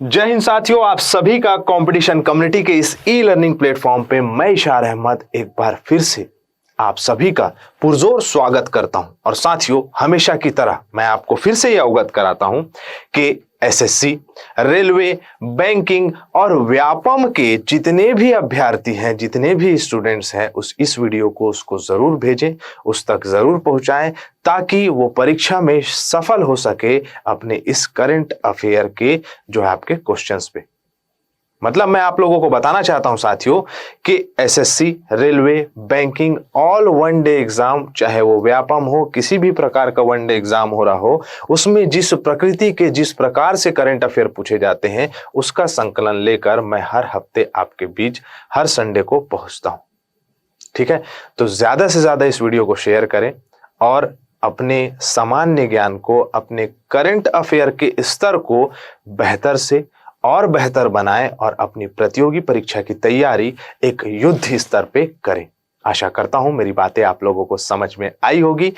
जय हिंद साथियों, आप सभी का कंपटीशन कम्युनिटी के इस ई लर्निंग प्लेटफॉर्म पे मैं इशार अहमद एक बार फिर से आप सभी का पुरजोर स्वागत करता हूं। और साथियों, हमेशा की तरह मैं आपको फिर से यह अवगत कराता हूं कि एसएससी, रेलवे, बैंकिंग और व्यापम के जितने भी अभ्यर्थी हैं, जितने भी स्टूडेंट्स हैं, इस वीडियो को उसको जरूर भेजें, उस तक जरूर पहुंचाएं, ताकि वो परीक्षा में सफल हो सके अपने इस करंट अफेयर के जो है आपके क्वेश्चंस पे। मतलब मैं आप लोगों को बताना चाहता हूं साथियों कि SSC, railway, banking, all one day exam, चाहे वो व्यापम हो, किसी भी प्रकार का वन डे एग्जाम हो रहा हो, उसमें जिस प्रकृति के जिस प्रकार से करंट अफेयर पूछे जाते हैं उसका संकलन लेकर मैं हर हफ्ते आपके बीच हर संडे को पहुंचता हूं। ठीक है, तो ज्यादा से ज्यादा इस वीडियो को शेयर करें और अपने सामान्य ज्ञान को, अपने करंट अफेयर के स्तर को बेहतर से और बेहतर बनाएं और अपनी प्रतियोगी परीक्षा की तैयारी एक युद्ध स्तर पे करें। आशा करता हूं मेरी बातें आप लोगों को समझ में आई होगी।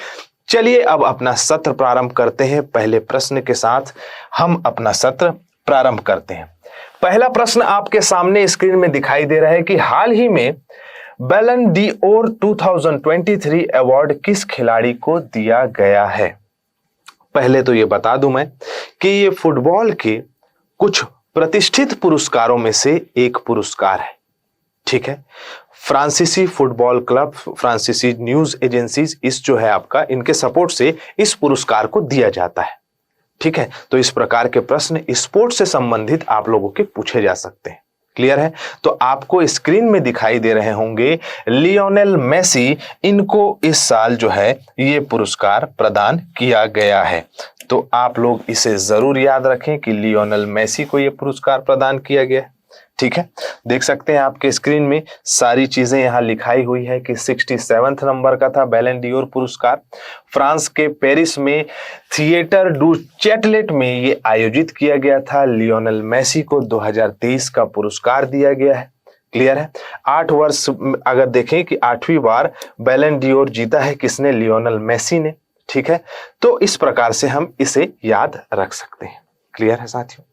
चलिए अब अपना सत्र प्रारंभ करते हैं। पहले प्रश्न के साथ हम अपना सत्र प्रारंभ करते हैं। पहला प्रश्न आपके सामने स्क्रीन में दिखाई दे रहा है कि हाल ही में बैलन डी'ओर 2023 अवार्ड किस खिलाड़ी को दिया गया है। पहले तो ये बता दूं मैं कि ये फुटबॉल के कुछ प्रतिष्ठित पुरस्कारों में से एक पुरस्कार है। ठीक है, फ्रांसीसी फुटबॉल क्लब, फ्रांसीसी न्यूज एजेंसीज, इस जो है आपका, इनके सपोर्ट से इस पुरस्कार को दिया जाता है। ठीक है, तो इस प्रकार के प्रश्न स्पोर्ट्स से संबंधित आप लोगों के पूछे जा सकते हैं। क्लियर है? तो आपको स्क्रीन में दिखाई दे रहे होंगे लियोनेल मेसी, इनको इस साल जो है ये पुरस्कार प्रदान किया गया है। तो आप लोग इसे जरूर याद रखें कि लियोनेल मेसी को यह पुरस्कार प्रदान किया गया है। ठीक है, देख सकते हैं आपके स्क्रीन में सारी चीजें यहां लिखाई हुई है कि 67 नंबर का था बैलन डी'ओर पुरस्कार। फ्रांस के पेरिस में थिएटर डू चैटलेट में ये आयोजित किया गया था। लियोनेल मेसी को 2023 का पुरस्कार दिया गया है। क्लियर है? 8 वर्ष अगर देखें कि 8वीं बार बैलन डी'ओर जीता है किसने? लियोनेल मेसी ने। ठीक है, तो इस प्रकार से हम इसे याद रख सकते हैं। क्लियर है साथियों?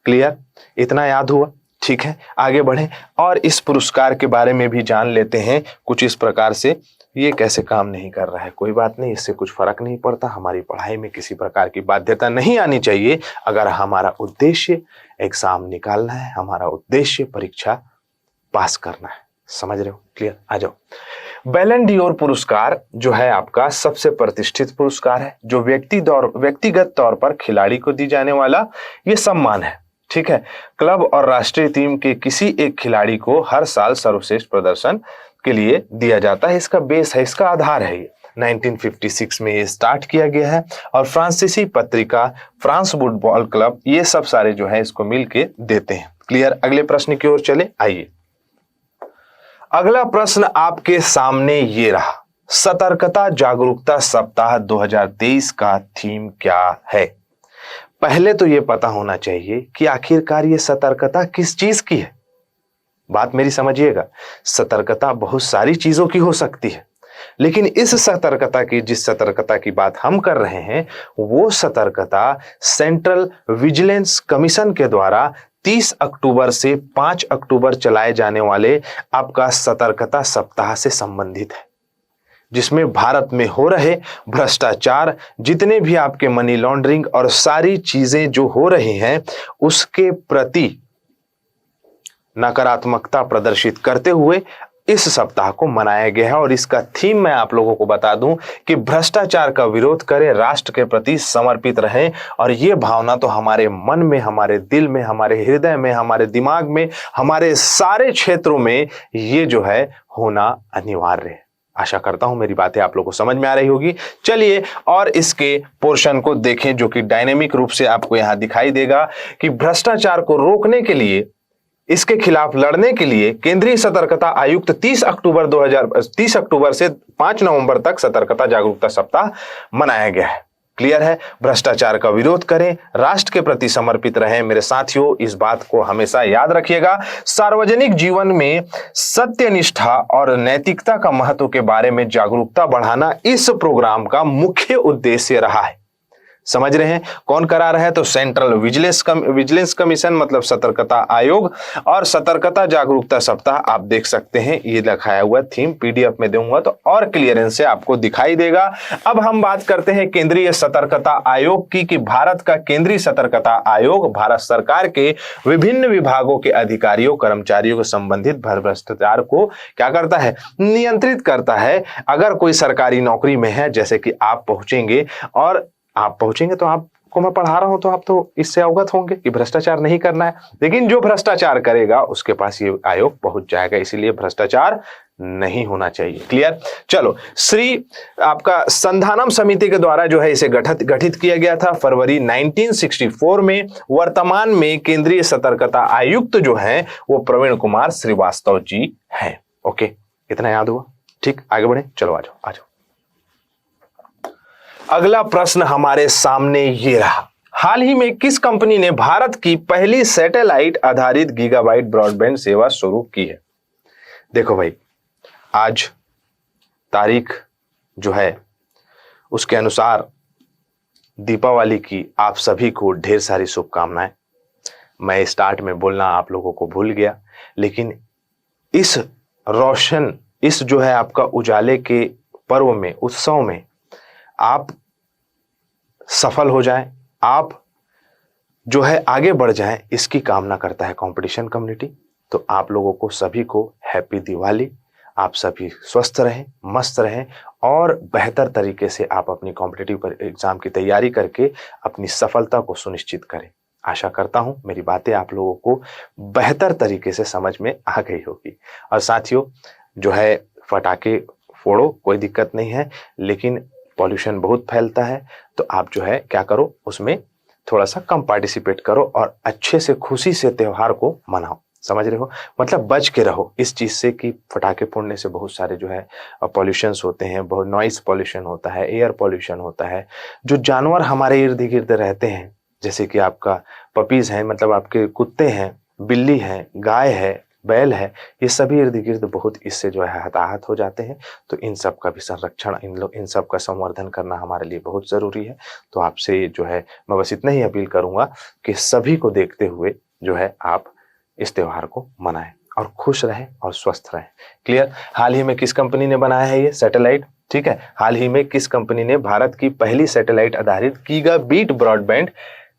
क्लियर? इतना याद हुआ? ठीक है, आगे बढ़ें और इस पुरस्कार के बारे में भी जान लेते हैं कुछ इस प्रकार से। ये कैसे काम नहीं कर रहा है, कोई बात नहीं, इससे कुछ फर्क नहीं पड़ता। हमारी पढ़ाई में किसी प्रकार की बाध्यता नहीं आनी चाहिए अगर हमारा उद्देश्य एग्जाम निकालना है, हमारा उद्देश्य परीक्षा पास करना है। समझ रहे हो? क्लियर? आ जाओ। बैलन डी'ओर पुरस्कार जो है आपका सबसे प्रतिष्ठित पुरस्कार है, जो व्यक्तिगत तौर पर खिलाड़ी को दी जाने वाला ये सम्मान है। ठीक है, क्लब और राष्ट्रीय टीम के किसी एक खिलाड़ी को हर साल सर्वश्रेष्ठ प्रदर्शन के लिए दिया जाता है। इसका बेस है, इसका आधार है ये। 1956 में ये स्टार्ट किया गया है और फ्रांसीसी पत्रिका फ्रांस फुटबॉल क्लब ये सब सारे जो है इसको मिलके देते हैं। क्लियर? अगले प्रश्न की ओर चले, आइए। अगला प्रश्न आपके सामने ये रहा, सतर्कता जागरूकता सप्ताह 2023 का थीम क्या है। पहले तो ये पता होना चाहिए कि आखिरकार ये सतर्कता किस चीज की है। बात मेरी समझिएगा, सतर्कता बहुत सारी चीजों की हो सकती है, लेकिन इस सतर्कता की, जिस सतर्कता की बात हम कर रहे हैं, वो सतर्कता सेंट्रल विजिलेंस कमीशन के द्वारा 30 अक्टूबर से 5 अक्टूबर चलाए जाने वाले आपका सतर्कता सप्ताह से संबंधित है, जिसमें भारत में हो रहे भ्रष्टाचार, जितने भी आपके मनी लॉन्ड्रिंग और सारी चीजें जो हो रही हैं उसके प्रति नकारात्मकता प्रदर्शित करते हुए इस सप्ताह को मनाया गया है। और इसका थीम मैं आप लोगों को बता दूं कि भ्रष्टाचार का विरोध करें, राष्ट्र के प्रति समर्पित रहें। और ये भावना तो हमारे मन में, हमारे दिल में, हमारे हृदय में, हमारे दिमाग में, हमारे सारे क्षेत्रों में ये जो है होना अनिवार्य है। आशा करता हूं मेरी बातें आप लोगों को समझ में आ रही होगी। चलिए और इसके पोर्शन को देखें जो कि डायनेमिक रूप से आपको यहां दिखाई देगा कि भ्रष्टाचार को रोकने के लिए, इसके खिलाफ लड़ने के लिए केंद्रीय सतर्कता आयुक्त 30 अक्टूबर से 5 नवंबर तक सतर्कता जागरूकता सप्ताह मनाया गया है। क्लियर है? भ्रष्टाचार का विरोध करें, राष्ट्र के प्रति समर्पित रहें। मेरे साथियों, इस बात को हमेशा याद रखिएगा। सार्वजनिक जीवन में सत्यनिष्ठा और नैतिकता का महत्व के बारे में जागरूकता बढ़ाना इस प्रोग्राम का मुख्य उद्देश्य रहा है। समझ रहे हैं कौन करा रहा है? तो सेंट्रल विजिलेंस कमीशन मतलब सतर्कता आयोग और सतर्कता जागरूकता सप्ताह। आप देख सकते हैं ये लिखाया हुआ थीम पीडीएफ में दूंगा तो और क्लियरेंस से आपको दिखाई देगा। अब हम बात करते हैं केंद्रीय सतर्कता आयोग की कि भारत का केंद्रीय सतर्कता आयोग भारत सरकार के विभिन्न विभागों के अधिकारियों कर्मचारियों को संबंधित भ्रष्टाचार को क्या करता है? नियंत्रित करता है। अगर कोई सरकारी नौकरी में है, जैसे कि आप पहुंचेंगे तो आपको मैं पढ़ा रहा हूं तो आप तो इससे अवगत होंगे कि भ्रष्टाचार नहीं करना है, लेकिन जो भ्रष्टाचार करेगा उसके पास ये आयोग पहुंच जाएगा, इसीलिए भ्रष्टाचार नहीं होना चाहिए। क्लियर? चलो, श्री आपका संधानम समिति के द्वारा जो है इसे गठित किया गया था फरवरी 1964 में। वर्तमान में केंद्रीय सतर्कता आयुक्त जो है वो प्रवीण कुमार श्रीवास्तव जी हैं। ओके, इतना याद हुआ? ठीक, आगे बढ़े, चलो आ जाओ। अगला प्रश्न हमारे सामने ये रहा, हाल ही में किस कंपनी ने भारत की पहली सैटेलाइट आधारित गीगाबाइट ब्रॉडबैंड सेवा शुरू की है? देखो भाई, आज तारीख जो है उसके अनुसार दीपावली की आप सभी को ढेर सारी शुभकामनाएं। मैं स्टार्ट में बोलना आप लोगों को भूल गया, लेकिन इस जो है आपका उजाले के पर्व में, उत्सव में आप सफल हो जाएं, आप जो है आगे बढ़ जाएं, इसकी कामना करता है कंपटीशन कम्युनिटी। तो आप लोगों को सभी को हैप्पी दिवाली। आप सभी स्वस्थ रहें, मस्त रहें और बेहतर तरीके से आप अपनी कॉम्पिटिटिव एग्जाम की तैयारी करके अपनी सफलता को सुनिश्चित करें। आशा करता हूं मेरी बातें आप लोगों को बेहतर तरीके से समझ में आ गई होगी। और साथियों, जो है पटाखे फोड़ो, कोई दिक्कत नहीं है, लेकिन पॉल्यूशन बहुत फैलता है, तो आप जो है क्या करो, उसमें थोड़ा सा कम पार्टिसिपेट करो और अच्छे से खुशी से त्योहार को मनाओ। समझ रहे हो? मतलब बच के रहो इस चीज से कि पटाखे फोड़ने से बहुत सारे जो है पॉल्यूशंस होते हैं, बहुत नॉइस पॉल्यूशन होता है, एयर पॉल्यूशन होता है। जो जानवर हमारे इर्द गिर्द रहते हैं, जैसे कि आपका पपीज हैं, मतलब आपके कुत्ते हैं, बिल्ली है, गाय है, बैल है, ये सभी इर्द गिर्द बहुत इससे जो है हताहत हो जाते हैं। तो इन सब का भी संरक्षण, इन सब का संवर्धन करना हमारे लिए बहुत जरूरी है। तो आपसे जो है मैं बस इतना ही अपील करूंगा कि सभी को देखते हुए जो है आप इस त्योहार को मनाएं और खुश रहें और स्वस्थ रहें। क्लियर? हाल ही में किस कंपनी ने बनाया है ये सैटेलाइट? ठीक है, हाल ही में किस कंपनी ने भारत की पहली सैटेलाइट आधारित गीगाबीट ब्रॉडबैंड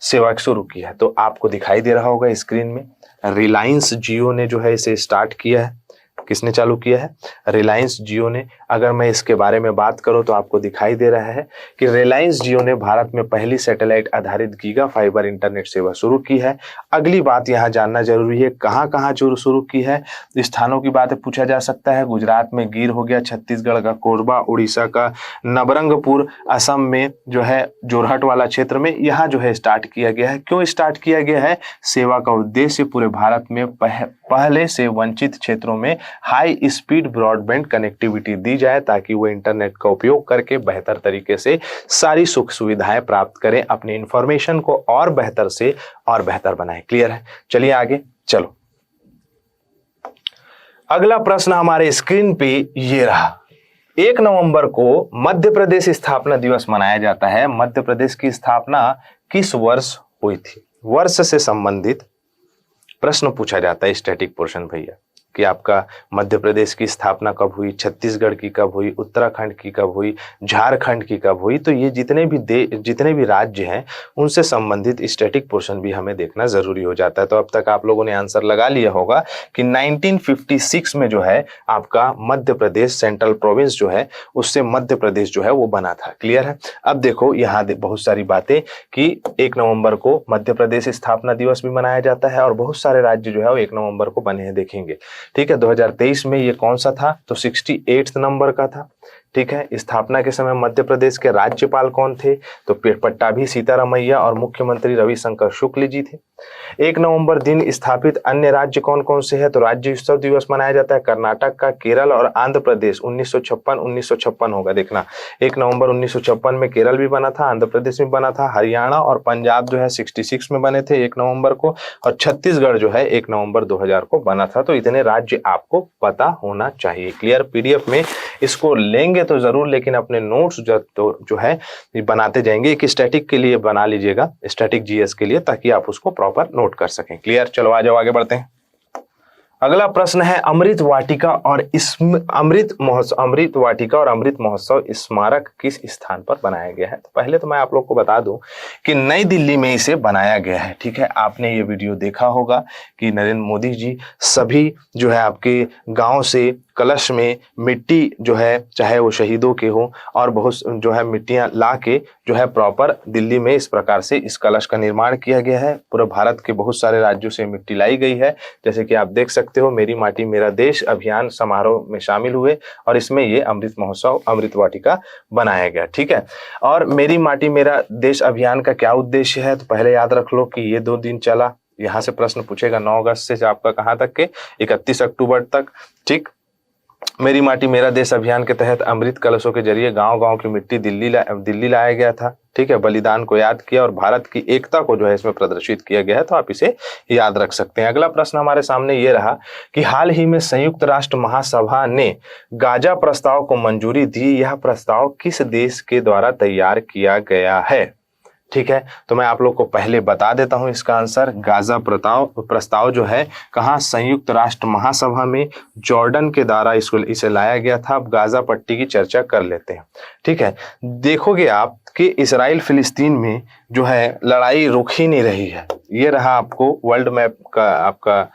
सेवा शुरू की है? तो आपको दिखाई दे रहा होगा स्क्रीन में, रिलायंस जियो ने जो है इसे स्टार्ट किया है। किसने चालू किया है? रिलायंस जियो ने। अगर मैं इसके बारे में बात करूं तो आपको दिखाई दे रहा है कि रिलायंस जियो ने भारत में पहली सैटेलाइट आधारित गीगा फाइबर इंटरनेट सेवा शुरू की है। अगली बात यहां जानना जरूरी है, कहां कहां शुरू की है। स्थानों की बात पूछा जा सकता है। गुजरात में गिर हो गया, छत्तीसगढ़ का कोरबा, उड़ीसा का नवरंगपुर, असम में जो है जोरहट वाला क्षेत्र में, यहाँ जो है स्टार्ट किया गया है। क्यों स्टार्ट किया गया है? सेवा का उद्देश्य पूरे भारत में पहले से वंचित क्षेत्रों में हाई स्पीड ब्रॉडबैंड कनेक्टिविटी दी जाए, ताकि वो इंटरनेट का उपयोग करके बेहतर तरीके से सारी सुख सुविधाएं प्राप्त करें, अपनी इंफॉर्मेशन को और बेहतर से और बेहतर बनाएं। क्लियर है? चलिए आगे चलो। अगला प्रश्न हमारे स्क्रीन पे ये रहा, 1 नवंबर को मध्य प्रदेश स्थापना दिवस मनाया जाता है। मध्य प्रदेश की स्थापना किस वर्ष हुई थी? वर्ष से संबंधित प्रश्न पूछा जाता है स्टैटिक पोर्शन भैया, कि आपका मध्य प्रदेश की स्थापना कब हुई, छत्तीसगढ़ की कब हुई, उत्तराखंड की कब हुई, झारखंड की कब हुई। तो ये जितने भी राज्य हैं उनसे संबंधित स्टैटिक पोर्शन भी हमें देखना जरूरी हो जाता है। तो अब तक आप लोगों ने आंसर लगा लिया होगा कि 1956 में जो है आपका मध्य प्रदेश सेंट्रल प्रोविंस जो है उससे मध्य प्रदेश जो है वो बना था। क्लियर है? अब देखो यहाँ बहुत सारी बातें कि 1 नवंबर को मध्य प्रदेश स्थापना दिवस भी मनाया जाता है और बहुत सारे राज्य जो है वो 1 नवंबर को बने हैं, देखेंगे। ठीक है, 2023 में ये कौन सा था? तो 68 नंबर का था। ठीक है, स्थापना के समय मध्य प्रदेश के राज्यपाल कौन थे? तो पट्टाभी सीतारामैया और मुख्यमंत्री रविशंकर शुक्ल जी थे। 1 नवंबर दिन स्थापित अन्य राज्य कौन कौन से हैं? तो राज्य उत्सव दिवस मनाया जाता है कर्नाटक का, केरल और आंध्र प्रदेश। 1956 होगा, देखना 1 नवंबर 1956 में केरल भी बना था, आंध्र प्रदेश में बना था, हरियाणा और पंजाब जो है 66 में बने थे 1 नवंबर को, और छत्तीसगढ़ जो है 1 नवंबर 2000 को बना था। तो इतने राज्य आपको पता होना चाहिए। क्लियर? पीडीएफ में इसको लेंगे पढ़ेंगे तो जरूर, लेकिन अपने नोट्स जो है ये बनाते जाएंगे। एक स्टैटिक के लिए बना लीजिएगा, स्टैटिक जीएस के लिए, ताकि आप उसको प्रॉपर नोट कर सकें। क्लियर? चलो आ जाओ, आगे बढ़ते हैं। अगला प्रश्न है, अमृत वाटिका और अमृत महोत्सव स्मारक किस स्थान पर बनाया गया है? तो पहले तो मैं आप लोग को बता दूं कि नई दिल्ली में इसे बनाया गया है। ठीक है, आपने ये वीडियो देखा होगा कि नरेंद्र मोदी जी सभी जो है आपके गांव से कलश में मिट्टी जो है, चाहे वो शहीदों के हो, और बहुत जो है मिट्टियां ला के जो है प्रॉपर दिल्ली में इस प्रकार से इस कलश का निर्माण किया गया है। पूरे भारत के बहुत सारे राज्यों से मिट्टी लाई गई है, जैसे कि आप देख सकते हो। मेरी माटी मेरा देश अभियान समारोह में शामिल हुए और इसमें ये अमृत महोत्सव अमृत वाटिका बनाया गया। ठीक है, और मेरी माटी मेरा देश अभियान का क्या उद्देश्य है? तो पहले याद रख लो कि ये 2 दिन चला। यहाँ से प्रश्न पूछेगा 9 अगस्त से आपका कहाँ तक के 31 अक्टूबर तक। ठीक, मेरी माटी मेरा देश अभियान के तहत अमृत कलशों के जरिए गांव-गांव की मिट्टी दिल्ली लाया गया था। ठीक है, बलिदान को याद किया और भारत की एकता को जो है इसमें प्रदर्शित किया गया है, तो आप इसे याद रख सकते हैं। अगला प्रश्न हमारे सामने ये रहा कि हाल ही में संयुक्त राष्ट्र महासभा ने गाजा प्रस्ताव को मंजूरी दी। यह प्रस्ताव किस देश के द्वारा तैयार किया गया है? ठीक है, तो मैं आप लोग को पहले बता देता हूं इसका आंसर। गाजा प्रस्ताव जो है कहाँ? संयुक्त राष्ट्र महासभा में जॉर्डन के द्वारा इसे लाया गया था। अब गाजा पट्टी की चर्चा कर लेते हैं। ठीक है, देखोगे आप कि इजराइल फिलिस्तीन में जो है लड़ाई रुक ही नहीं रही है। ये रहा आपको वर्ल्ड मैप का आपका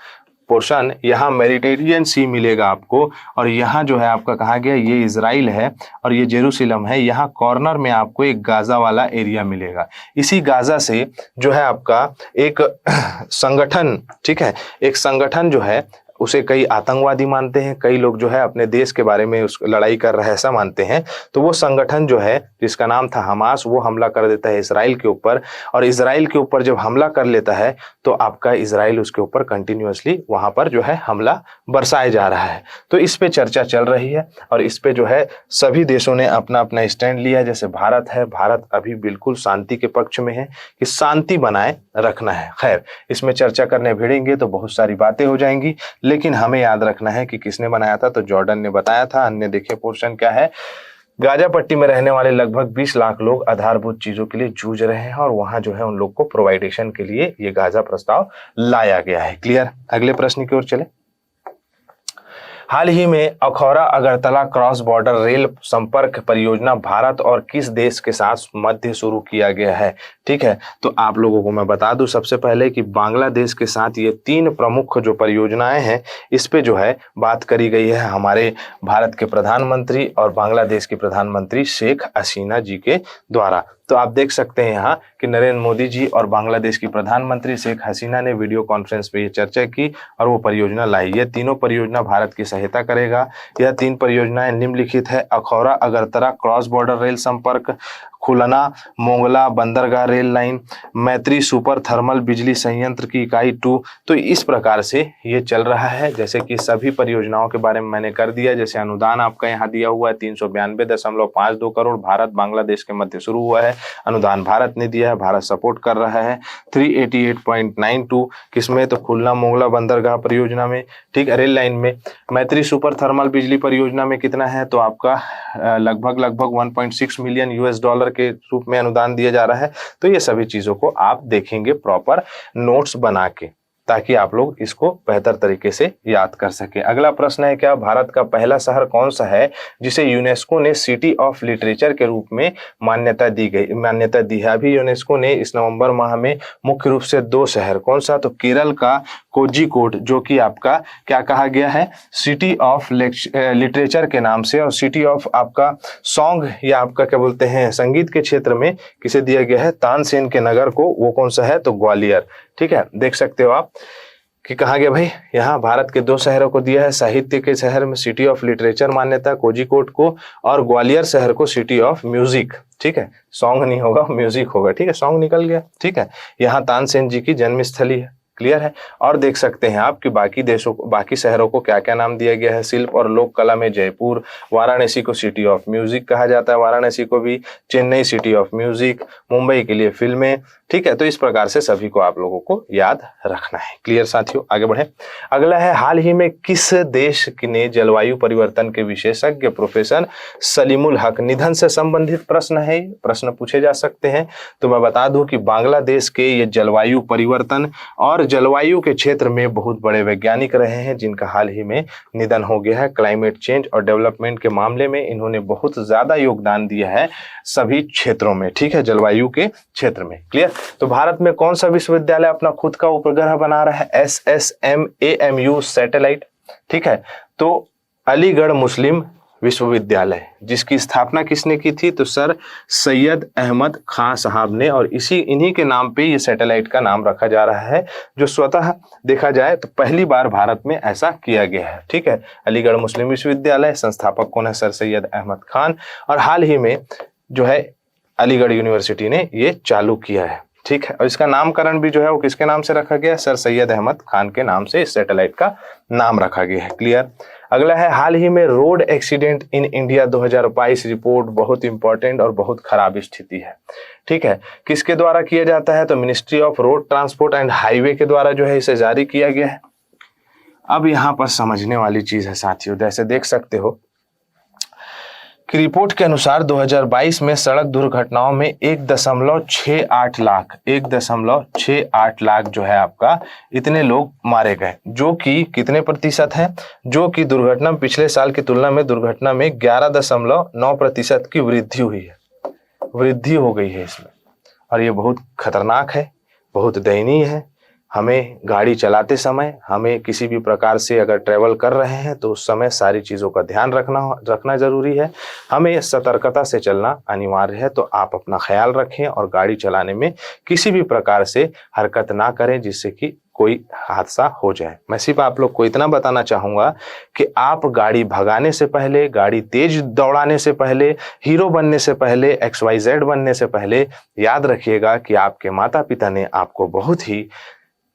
पोर्शन। यहाँ मेडिटेरियन सी मिलेगा आपको, और यहाँ जो है आपका कहा गया ये इजराइल है और ये जेरूसलम है। यहाँ कॉर्नर में आपको एक गाजा वाला एरिया मिलेगा। इसी गाजा से जो है आपका एक संगठन, ठीक है, एक संगठन जो है उसे कई आतंकवादी मानते हैं, कई लोग जो है अपने देश के बारे में उस लड़ाई कर रहा है ऐसा मानते हैं। तो वो संगठन जो है जिसका नाम था हमास, वो हमला कर देता है इसराइल के ऊपर, और इसराइल के ऊपर जब हमला कर लेता है तो आपका इसराइल उसके ऊपर कंटिन्यूअसली वहां पर जो है हमला बरसाया जा रहा है। तो इस पे चर्चा चल रही है और इस पे जो है सभी देशों ने अपना अपना स्टैंड लिया। जैसे भारत है, भारत अभी बिल्कुल शांति के पक्ष में है कि शांति बनाए रखना है। खैर, इसमें चर्चा करने भिड़ेंगे तो बहुत सारी बातें हो जाएंगी, लेकिन हमें याद रखना है कि किसने बनाया था। तो जॉर्डन ने बताया था। अन्य देखिए पोर्शन क्या है, गाजा पट्टी में रहने वाले लगभग 20 लाख लोग आधारभूत चीजों के लिए जूझ रहे हैं और वहां जो है उन लोग को प्रोवाइडेशन के लिए ये गाजा प्रस्ताव लाया गया है। क्लियर? अगले प्रश्न की ओर चले। हाल ही में Akhaura Agartala cross border rail संपर्क परियोजना भारत और किस देश के साथ मध्य शुरू किया गया है? ठीक है, तो आप लोगों को मैं बता दूं सबसे पहले कि बांग्लादेश के साथ ये 3 प्रमुख जो परियोजनाएं हैं इस पे जो है बात करी गई है हमारे भारत के प्रधानमंत्री और बांग्लादेश के प्रधानमंत्री शेख हसीना जी के द्वारा। तो आप देख सकते हैं यहाँ कि नरेंद्र मोदी जी और बांग्लादेश की प्रधानमंत्री शेख हसीना ने वीडियो कॉन्फ्रेंस पे ये चर्चा की और वो परियोजना लाई। ये तीनों परियोजना भारत की सहायता करेगा। यह 3 परियोजनाएं निम्नलिखित है: Akhaura Agartala cross border rail संपर्क, खुलना मोंगला बंदरगाह रेल लाइन, मैत्री सुपर थर्मल बिजली संयंत्र की इकाई 2। तो इस प्रकार से ये चल रहा है। जैसे कि सभी परियोजनाओं के बारे में मैंने कर दिया। जैसे अनुदान आपका यहाँ दिया हुआ है 392.52 करोड़ भारत बांग्लादेश के मध्य शुरू हुआ है। अनुदान भारत ने दिया है, भारत सपोर्ट कर रहा है। 388.92 किसमें? तो खुलना मोंगला बंदरगाह परियोजना में। ठीक, रेल लाइन में। मैत्री सुपर थर्मल बिजली परियोजना में कितना है? तो आपका लगभग 1.6 मिलियन US$ के रूप में अनुदान दिया जा रहा है। तो ये सभी चीजों को आप देखेंगे प्रॉपर नोट्स बना के, ताकि आप लोग इसको बेहतर तरीके से याद कर सकें। अगला प्रश्न है, क्या भारत का पहला शहर कौन सा है जिसे यूनेस्को ने सिटी ऑफ लिटरेचर के रूप में मान्यता दी है? अभी यूनेस्को ने इस नवंबर माह में मुख्य रूप से 2 शहर, कौन सा? तो केरल का कोझिकोड, जो कि आपका क्या कहा गया है? सिटी ऑफ लिटरेचर के नाम से, और सिटी ऑफ आपका सॉन्ग या आपका क्या बोलते हैं संगीत के क्षेत्र में किसे दिया गया है? तानसेन के नगर को। वो कौन सा है? तो ग्वालियर। ठीक है, देख सकते हो आप कि कहा गया भाई, यहाँ भारत के 2 शहरों को दिया है। साहित्य के शहर में सिटी ऑफ लिटरेचर मान्यता कोझिकोड को, और ग्वालियर शहर को सिटी ऑफ म्यूजिक। ठीक है, सॉन्ग नहीं होगा, म्यूजिक होगा। ठीक है, सॉन्ग निकल गया। ठीक है, यहाँ तानसेन जी की जन्मस्थली है। क्लियर है। और देख सकते हैं आप कि बाकी देशों को, बाकी शहरों को क्या क्या नाम दिया गया है। शिल्प और लोक कला में जयपुर, वाराणसी को सिटी ऑफ म्यूजिक कहा जाता है, वाराणसी को भी Chennai city of music, Mumbai के लिए फिल्में, ठीक है। तो इस प्रकार से सभी को आप लोगों को याद रखना है। क्लियर साथियों, आगे बढ़े। अगला है, हाल ही में किस देश ने जलवायु परिवर्तन के विशेषज्ञ प्रोफेसर सलीमुल हक निधन से संबंधित प्रश्न है, प्रश्न पूछे जा सकते हैं। तो मैं बता दूं कि बांग्लादेश के ये जलवायु परिवर्तन और जलवायु के क्षेत्र में बहुत बड़े वैज्ञानिक रहे हैं, जिनका हाल ही में निधन हो गया है। क्लाइमेट चेंज और डेवलपमेंट के मामले में इन्होंने बहुत ज्यादा योगदान दिया है सभी क्षेत्रों में, ठीक है, जलवायु के क्षेत्र में। क्लियर। तो भारत में कौन सा विश्वविद्यालय अपना खुद का उपग्रह बना रहा है? SSMAMU सैटेलाइट, ठीक है। तो अलीगढ़ मुस्लिम विश्वविद्यालय, जिसकी स्थापना किसने की थी? तो सर सैयद अहमद खान साहब ने, और इन्हीं के नाम पे ये सैटेलाइट का नाम रखा जा रहा है, जो स्वतः देखा जाए तो पहली बार भारत में ऐसा किया गया है, ठीक है। अलीगढ़ मुस्लिम विश्वविद्यालय, संस्थापक कौन है? सर सैयद अहमद खान। और हाल ही में जो है अलीगढ़ यूनिवर्सिटी ने ये चालू किया है, ठीक है। और इसका नामकरण भी जो है वो किसके नाम से रखा गया है? सर सैयद अहमद खान के नाम से इस सैटेलाइट का नाम रखा गया है। क्लियर। अगला है, हाल ही में road accident in India 2022 report बहुत इंपॉर्टेंट और बहुत खराब स्थिति है, ठीक है। किसके द्वारा किया जाता है? तो ministry of road transport and highway के द्वारा जो है इसे जारी किया गया है। अब यहाँ पर समझने वाली चीज है साथियों, जैसे देख सकते हो कि रिपोर्ट के अनुसार 2022 में सड़क दुर्घटनाओं में 1.68 लाख जो है आपका इतने लोग मारे गए, जो कि कितने प्रतिशत है? जो कि दुर्घटना में पिछले साल की तुलना में दुर्घटना में 11.9% की वृद्धि हुई है, वृद्धि हो गई है इसमें। और ये बहुत खतरनाक है, बहुत दयनीय है। हमें गाड़ी चलाते समय, हमें किसी भी प्रकार से अगर ट्रैवल कर रहे हैं तो उस समय सारी चीज़ों का ध्यान रखना जरूरी है। हमें सतर्कता से चलना अनिवार्य है। तो आप अपना ख्याल रखें और गाड़ी चलाने में किसी भी प्रकार से हरकत ना करें जिससे कि कोई हादसा हो जाए। मैं सिर्फ आप लोग को इतना बताना चाहूँगा कि आप गाड़ी भगाने से पहले, गाड़ी तेज दौड़ाने से पहले, हीरो बनने से पहले, XYZ बनने से पहले याद रखिएगा कि आपके माता पिता ने आपको बहुत ही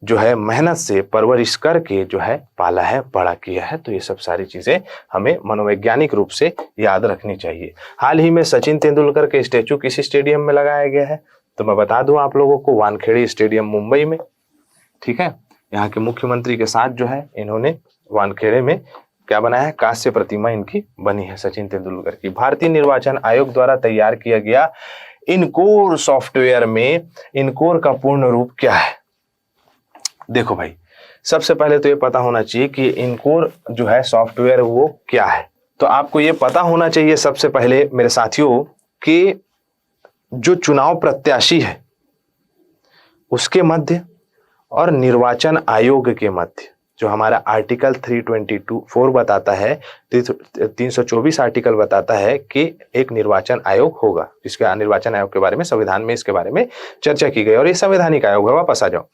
जो है मेहनत से परवरिश करके जो है पाला है, बड़ा किया है। तो ये सब सारी चीजें हमें मनोवैज्ञानिक रूप से याद रखनी चाहिए। हाल ही में सचिन तेंदुलकर के स्टैचू किस स्टेडियम में लगाया गया है? तो मैं बता दूं आप लोगों को, वानखेड़े स्टेडियम मुंबई में, ठीक है। यहाँ के मुख्यमंत्री के साथ जो है इन्होंने वानखेड़े में क्या बनाया है? कांस्य प्रतिमा इनकी बनी है सचिन तेंदुलकर की। भारतीय निर्वाचन आयोग द्वारा तैयार किया गया इनकोर सॉफ्टवेयर में इनकोर का पूर्ण रूप क्या है? देखो भाई, सबसे पहले तो ये पता होना चाहिए कि इनकोर जो है सॉफ्टवेयर वो क्या है। तो आपको ये पता होना चाहिए सबसे पहले मेरे साथियों कि जो चुनाव प्रत्याशी है उसके मध्य और निर्वाचन आयोग के मध्य जो हमारा आर्टिकल 322(4) बताता है, 324 आर्टिकल बताता है कि एक निर्वाचन आयोग होगा, जिसके निर्वाचन आयोग के बारे में संविधान में इसके बारे में चर्चा की गई और ये संवैधानिक आयोग है। वापस आ जाओ।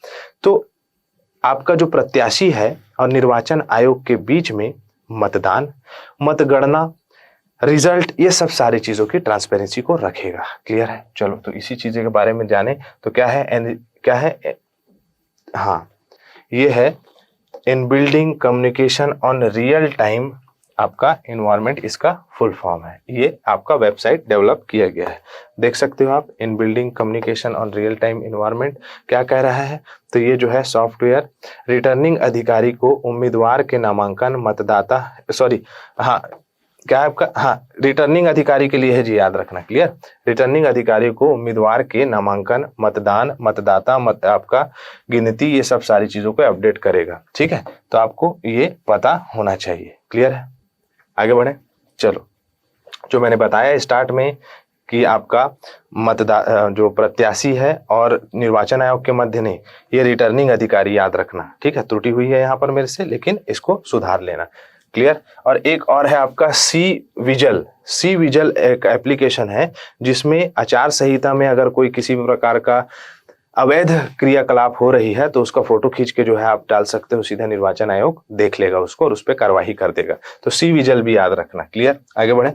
तो आपका जो प्रत्याशी है और निर्वाचन आयोग के बीच में मतदान, मतगणना, रिजल्ट, ये सब सारी चीजों की ट्रांसपेरेंसी को रखेगा। क्लियर है? चलो तो इसी चीजें के बारे में जाने तो क्या है हाँ, ये है इन building communication on real time आपका इन्वायरमेंट, इसका फुल फॉर्म है। ये आपका वेबसाइट डेवलप किया गया है, देख सकते हो आप। इन building communication on real time environment क्या कह रहा है? तो ये जो है सॉफ्टवेयर रिटर्निंग अधिकारी को उम्मीदवार के नामांकन, रिटर्निंग अधिकारी के लिए है जी, याद रखना। क्लियर? रिटर्निंग अधिकारी को उम्मीदवार के नामांकन, मतदान, मतदाता आपका गिनती, ये सब सारी चीजों को अपडेट करेगा, ठीक है। तो आपको ये पता होना चाहिए। क्लियर है? आगे बढ़े। चलो, जो मैंने बताया स्टार्ट में कि आपका जो प्रत्याशी है और निर्वाचन आयोग के मध्य नहीं, ये रिटर्निंग अधिकारी, याद रखना, ठीक है। त्रुटि हुई है यहाँ पर मेरे से, लेकिन इसको सुधार लेना। क्लियर? और एक और है आपका सी विजिल एक एप्लीकेशन है जिसमें आचार संहिता में अगर कोई किसी भी प्रकार का अवैध क्रियाकलाप हो रही है तो उसका फोटो खींच के जो है आप डाल सकते हो, सीधा निर्वाचन आयोग देख लेगा उसको और उस पर कार्रवाई कर देगा। तो सी विजिल भी याद रखना। क्लियर? आगे बढ़े।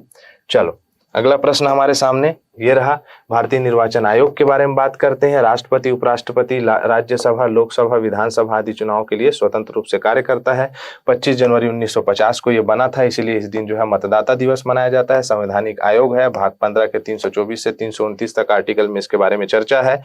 चलो, अगला प्रश्न हमारे सामने ये रहा। भारतीय निर्वाचन आयोग के बारे में बात करते हैं। राष्ट्रपति, उपराष्ट्रपति, राज्यसभा, लोकसभा, विधानसभा आदि चुनाव के लिए स्वतंत्र रूप से कार्य करता है। 25 जनवरी 1950 को ये बना था, इसीलिए इस दिन जो है मतदाता दिवस मनाया जाता है। संवैधानिक आयोग है, भाग 15 के 324 से 329 तक आर्टिकल में इसके बारे में चर्चा है।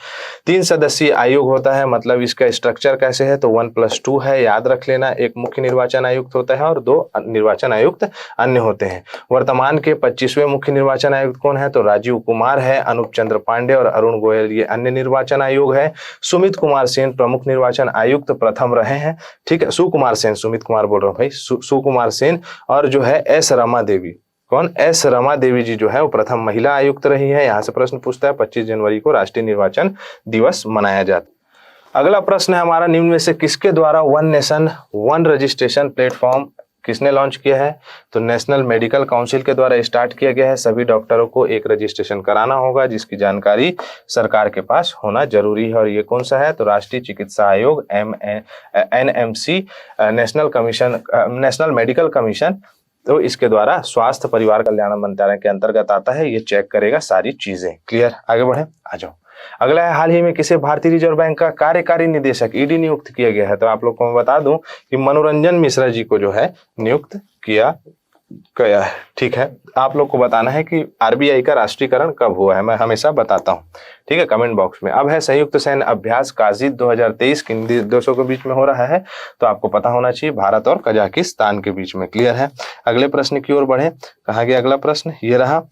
3 सदस्यीय आयोग होता है, मतलब इसका स्ट्रक्चर कैसे है तो 1+2 है, याद रख लेना। एक मुख्य निर्वाचन आयुक्त होता है और 2 निर्वाचन आयुक्त अन्य होते हैं। वर्तमान के 25वें मुख्य निर्वाचन आयुक्त कौन है तो राजीव कुमार है, अनूप चंद्र पांडे और अरुण गोयल ये अन्य निर्वाचन आयोग है। सुमित कुमार सेन प्रमुख निर्वाचन आयुक्त प्रथम रहे हैं, ठीक है। सुकुमार सेन, सुमित कुमार बोल रहा हूं भाई, सुकुमार सेन। और जो है एस रमा देवी, कौन, एस रमा देवी जी जो है वो प्रथम महिला आयुक्त रही है। यहां से प्रश्न पूछता है 25 जनवरी को राष्ट्रीय निर्वाचन दिवस मनाया जाता है। अगला प्रश्न है हमारा, निम्न में से किसके द्वारा one nation one registration platform किसने लॉन्च किया है तो नेशनल मेडिकल काउंसिल के द्वारा स्टार्ट किया गया है। सभी डॉक्टरों को एक रजिस्ट्रेशन कराना होगा जिसकी जानकारी सरकार के पास होना जरूरी है। और ये कौन सा है तो राष्ट्रीय चिकित्सा आयोग, NMC, नेशनल मेडिकल कमीशन, तो इसके द्वारा स्वास्थ्य परिवार कल्याण मंत्रालय के अंतर्गत आता है। ये चेक करेगा सारी चीजें। क्लियर, आगे बढ़े, आ जाओ। अगला है, हाल ही में किसे भारतीय रिजर्व बैंक का कार्यकारी निदेशक ED नियुक्त किया गया है तो आप लोग को मैं बता दूं कि मनोरंजन मिश्रा जी को जो है नियुक्त किया गया है, ठीक है। आप लोग को बताना है कि RBI का राष्ट्रीयकरण कब हुआ है, मैं हमेशा बताता हूं, ठीक है, कमेंट बॉक्स में। अब है संयुक्त सैन्य अभ्यास काजिद 2023 किन देशों के बीच में हो रहा है तो आपको पता होना चाहिए भारत और कजाकिस्तान के बीच में। क्लियर है, अगले प्रश्न की ओर बढ़े। कहाँ गया अगला प्रश्न, ये रहा।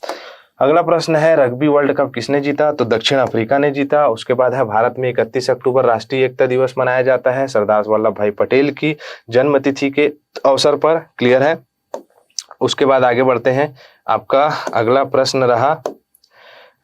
अगला प्रश्न है, रग्बी वर्ल्ड कप किसने जीता तो दक्षिण अफ्रीका ने जीता। उसके बाद है, भारत में 31 अक्टूबर राष्ट्रीय एकता दिवस मनाया जाता है सरदार वल्लभ भाई पटेल की जन्मतिथि के अवसर पर। क्लियर है, उसके बाद आगे बढ़ते हैं। आपका अगला प्रश्न रहा,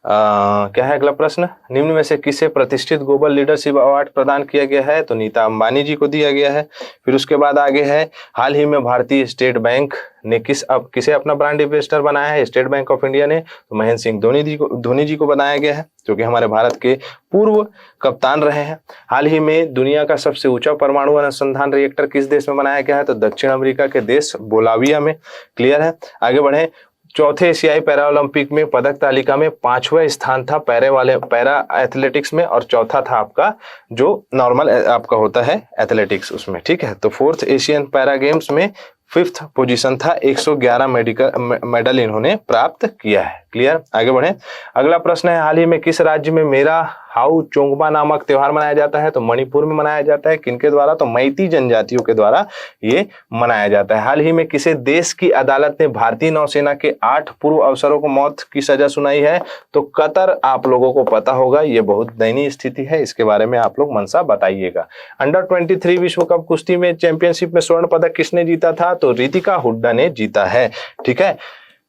क्या है अगला प्रश्न, निम्न में से किसे प्रतिष्ठित ग्लोबल लीडरशिप अवार्ड प्रदान किया गया है तो नीता अंबानी जी को दिया गया है। फिर उसके बाद आगे है, हाल ही में भारतीय स्टेट बैंक ने किसे अपना ब्रांड एम्बेसडर बनाया है स्टेट बैंक ऑफ इंडिया ने तो महेंद्र सिंह धोनी जी को बनाया गया है जो कि हमारे भारत के पूर्व कप्तान रहे हैं। हाल ही में दुनिया का सबसे ऊंचा परमाणु अनुसंधान रिएक्टर किस देश में बनाया गया है तो दक्षिण अमेरिका के देश बोलाविया में। क्लियर है, आगे बढ़े। चौथे एशियाई पैरा ओलंपिक में पदक तालिका में 5वां स्थान था पैरा एथलेटिक्स में और चौथा था आपका जो नॉर्मल आपका होता है एथलेटिक्स उसमें, ठीक है। तो 4th एशियन पैरा गेम्स में 5th पोजीशन था, 111 मेडल इन्होंने प्राप्त किया है। क्लियर, आगे बढ़े। अगला प्रश्न है, हाल ही में किस राज्य में मेरा हाउ चोंगबा नामक त्योहार मनाया जाता है तो मणिपुर में मनाया जाता है। किनके द्वारा तो मैती जनजातियों के द्वारा ये मनाया जाता है। हाल ही में किसे देश की अदालत ने भारतीय नौसेना के 8 पूर्व अफसरों को मौत की सजा सुनाई है तो कतर। आप लोगों को पता होगा ये बहुत दयनीय स्थिति है, इसके बारे में आप लोग मनसा बताइएगा। अंडर 23 विश्व कप कुश्ती में चैंपियनशिप में स्वर्ण पदक किसने जीता था तो रितिका हुड्डा ने जीता है, ठीक है।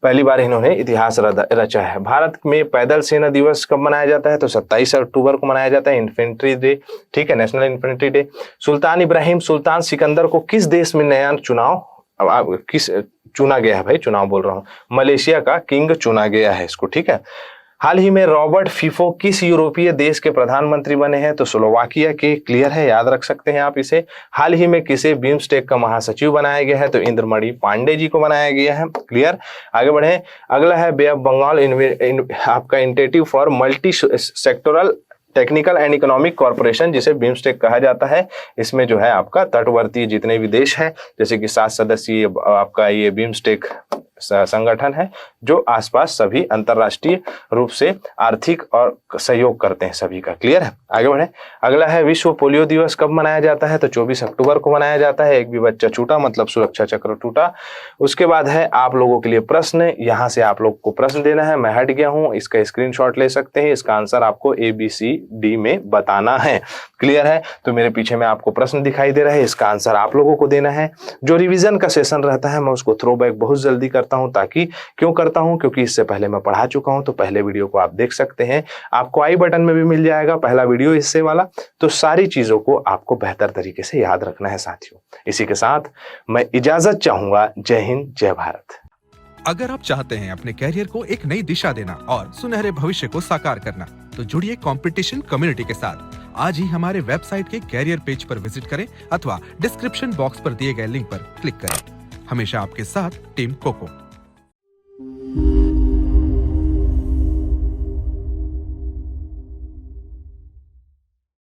पहली बार इन्होंने इतिहास रचा है। भारत में पैदल सेना दिवस कब मनाया जाता है तो 27 अक्टूबर को मनाया जाता है, इन्फेंट्री डे, ठीक है, नेशनल इन्फेंट्री डे। सुल्तान इब्राहिम सुल्तान सिकंदर को किस देश में नया चुना गया है भाई, चुनाव बोल रहा हूँ, मलेशिया का किंग चुना गया है इसको, ठीक है। हाल ही में रॉबर्ट फिफो किस यूरोपीय देश के प्रधानमंत्री बने हैं तो स्लोवाकिया के। क्लियर है, याद रख सकते हैं आप इसे। हाल ही में किसे बिम्स्टेक का महासचिव बनाया गया है तो इंद्रमणि पांडे जी को बनाया गया है। क्लियर, आगे बढ़े। अगला है, बे ऑफ बंगाल आपका initiative for multi sectoral technical and economic corporation जिसे बिम्स्टेक कहा जाता है। इसमें जो है आपका तटवर्ती जितने भी देश हैं जैसे कि 7 सदस्यीय आपका ये बिम्स्टेक संगठन है जो आसपास सभी अंतरराष्ट्रीय रूप से आर्थिक और सहयोग करते हैं सभी का। क्लियर है, आगे बढ़े। अगला है, विश्व पोलियो दिवस कब मनाया जाता है तो 24 अक्टूबर को मनाया जाता है। एक भी बच्चा छूटा मतलब सुरक्षा चक्र टूटा। उसके बाद है आप लोगों के लिए प्रश्न, यहाँ से आप लोग को प्रश्न देना है। मैं हट गया हूँ, इसका स्क्रीनशॉट ले सकते हैं। इसका आंसर आपको ABCD में बताना है। क्लियर है, तो मेरे पीछे में आपको प्रश्न दिखाई दे रहा है, इसका आंसर आप लोगों को देना है। जो रिवीजन का सेशन रहता है मैं उसको थ्रो बैक बहुत जल्दी करता हूं, ताकि क्यों करता हूं क्योंकि इससे पहले मैं पढ़ा चुका हूं, तो पहले वीडियो को आप देख सकते हैं। आपको आई बटन में भी मिल जाएगा पहला वीडियो हिस्से वाला। तो सारी चीजों को आपको बेहतर तरीके से याद रखना है साथियों। इसी के साथ मैं इजाजत चाहूंगा। जय हिंद, जय भारत। अगर आप चाहते हैं अपने कैरियर को एक नई दिशा देना और सुनहरे भविष्य को साकार करना तो जुड़िए कंपटीशन कम्युनिटी के साथ। आज ही हमारे वेबसाइट के कैरियर पेज पर विजिट करें अथवा डिस्क्रिप्शन बॉक्स पर दिए गए लिंक पर क्लिक करें। हमेशा आपके साथ टीम कोको।